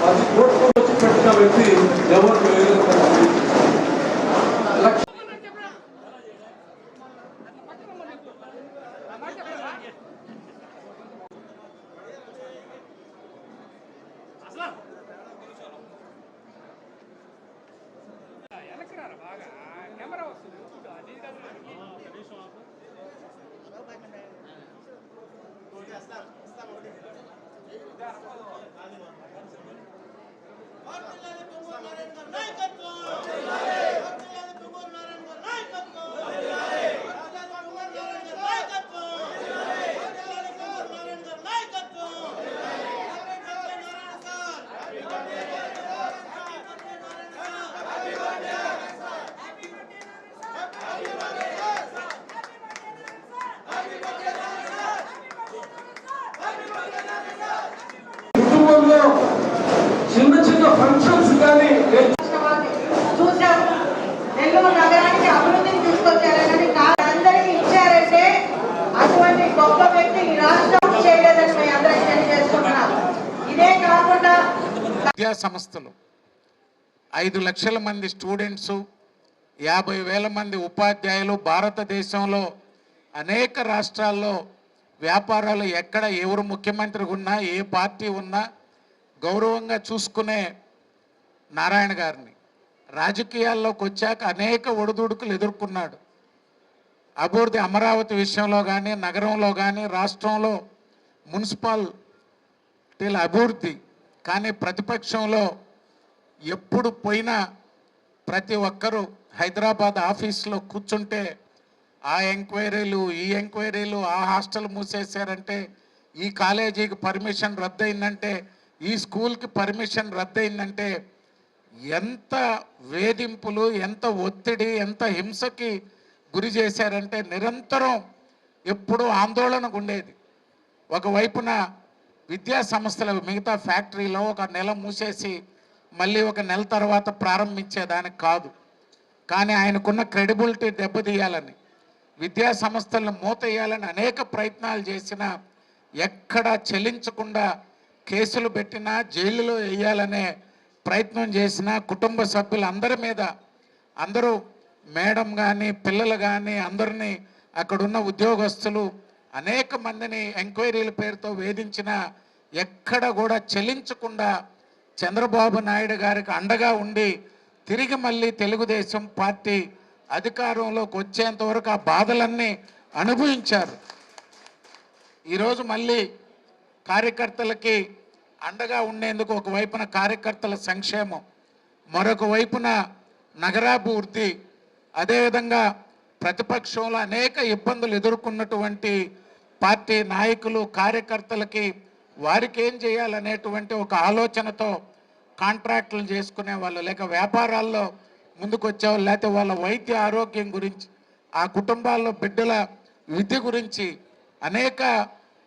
అది కోర్టులో వచ్చి పెట్టిన వ్యక్తి ఎవరు లేదు. చిన్న చిన్న ఫంక్షన్స్ కానీ చూసాం. నెల్లూరు నగరానికి అభివృద్ధిని తీసుకొచ్చారని అందరికీ ఇచ్చారంటే అటువంటి గొప్ప వ్యక్తి ఈ రాష్ట్రం చేయలేదని మేము అందరికీ తెలియజేస్తున్నాం. ఇదే కాకుండా విద్యా సంస్థలు 5 లక్షల మంది స్టూడెంట్స్, 50,000 మంది ఉపాధ్యాయులు, భారతదేశంలో అనేక రాష్ట్రాల్లో వ్యాపారాలు ఎక్కడ ఎవరు ముఖ్యమంత్రి ఉన్నా, ఏ పార్టీ ఉన్నా గౌరవంగా చూసుకునే నారాయణ గారిని రాజకీయాల్లోకి వచ్చాక అనేక ఒడిదుడుకులు ఎదుర్కొన్నాడు. అభివృద్ధి అమరావతి విషయంలో కానీ, నగరంలో కానీ, రాష్ట్రంలో మున్సిపాలిటీల అభివృద్ధి కానీ ప్రతిపక్షంలో ఎప్పుడు పోయినా ప్రతి ఒక్కరూ హైదరాబాద్ ఆఫీస్లో కూర్చుంటే ఆ ఎంక్వైరీలు, ఈ ఎంక్వైరీలు, ఆ హాస్టల్ మూసేశారంటే, ఈ కాలేజీకి పర్మిషన్ రద్దయిందంటే, ఈ స్కూల్కి పర్మిషన్ రద్దయిందంటే ఎంత వేధింపులు, ఎంత ఒత్తిడి, ఎంత హింసకి గురి చేశారంటే నిరంతరం ఎప్పుడూ ఆందోళనకు ఉండేది. ఒకవైపున విద్యా సంస్థల మిగతా ఫ్యాక్టరీలో 1 నెల మూసేసి మళ్ళీ 1 నెల తర్వాత ప్రారంభించేదానికి కాదు, కానీ ఆయనకున్న క్రెడిబిలిటీ దెబ్బతీయాలని, విద్యా సంస్థలను మూతేయాలని అనేక ప్రయత్నాలు చేసినా ఎక్కడా చెల్లించకుండా కేసులు పెట్టినా, జైలులో వేయాలనే ప్రయత్నం చేసిన కుటుంబ సభ్యులందరి మీద, అందరూ మేడం కానీ, పిల్లలు కానీ, అందరినీ అక్కడున్న ఉద్యోగస్తులు అనేక మందిని ఎంక్వైరీల పేరుతో వేధించిన ఎక్కడ కూడా చెల్లించకుండా చంద్రబాబు నాయుడు గారికి అండగా ఉండి తిరిగి మళ్ళీ తెలుగుదేశం పార్టీ అధికారంలోకి వచ్చేంత వరకు ఆ బాధలన్నీ అనుభవించారు. ఈరోజు మళ్ళీ కార్యకర్తలకి అండగా ఉండేందుకు ఒకవైపున కార్యకర్తల సంక్షేమం, మరొక వైపున నగరాభివృద్ధి, అదేవిధంగా ప్రతిపక్షంలో అనేక ఇబ్బందులు ఎదుర్కొన్నటువంటి పార్టీ నాయకులు, కార్యకర్తలకి వారికి ఏం చేయాలనేటువంటి ఒక ఆలోచనతో కాంట్రాక్టులు చేసుకునే వాళ్ళు, లేక వ్యాపారాల్లో ముందుకు వచ్చేవాళ్ళు, లేకపోతే వాళ్ళ వైద్య ఆరోగ్యం గురించి, ఆ కుటుంబాల్లో బిడ్డల విద్య గురించి అనేక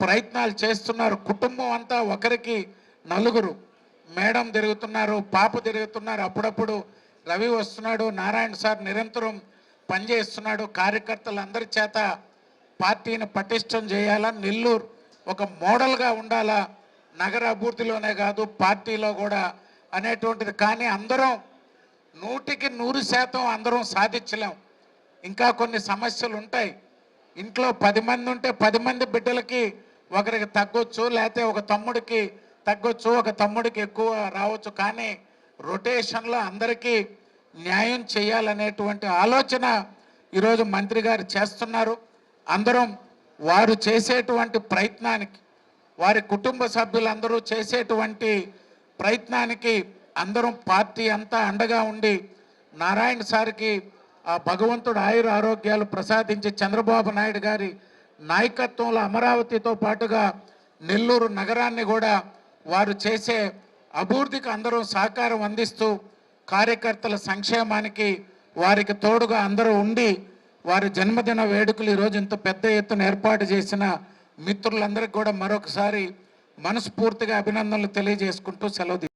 ప్రయత్నాలు చేస్తున్నారు. కుటుంబం అంతా ఒకరికి నలుగురు, మేడం తిరుగుతున్నారు, పాప తిరుగుతున్నారు, అప్పుడప్పుడు రవి వస్తున్నాడు, నారాయణ సార్ నిరంతరం పనిచేస్తున్నాడు. కార్యకర్తలందరి చేత పార్టీని పటిష్టం చేయాలా, నెల్లూరు ఒక మోడల్గా ఉండాలా, నగర అభివృద్ధిలోనే కాదు పార్టీలో కూడా అనేటువంటిది. కానీ అందరం 100% అందరం సాధించలేం. ఇంకా కొన్ని సమస్యలు ఉంటాయి. ఇంట్లో 10 మంది ఉంటే 10 మంది బిడ్డలకి ఒకరికి తగ్గొచ్చు, లేకపోతే ఒక తమ్ముడికి తగ్గొచ్చు, ఒక తమ్ముడికి ఎక్కువ రావచ్చు. కానీ రొటేషన్లో అందరికీ న్యాయం చేయాలనేటువంటి ఆలోచన ఈరోజు మంత్రి గారు చేస్తున్నారు. అందరం వారు చేసేటువంటి ప్రయత్నానికి, వారి కుటుంబ సభ్యులందరూ చేసేటువంటి ప్రయత్నానికి అందరం పార్టీ అంతా అండగా ఉండి నారాయణ సార్కి ఆ భగవంతుడు ఆయుర ఆరోగ్యాలు ప్రసాదించి చంద్రబాబు నాయుడు గారి నాయకత్వంలో అమరావతితో పాటుగా నెల్లూరు నగరాన్ని కూడా వారు చేసే అభివృద్ధికి అందరూ సహకారం అందిస్తూ కార్యకర్తల సంక్షేమానికి వారికి తోడుగా అందరూ ఉండి వారి జన్మదిన వేడుకలు ఈరోజు ఇంత పెద్ద ఎత్తున ఏర్పాటు చేసిన మిత్రులందరికీ కూడా మరొకసారి మనస్ఫూర్తిగా అభినందనలు తెలియజేసుకుంటూ సెలవు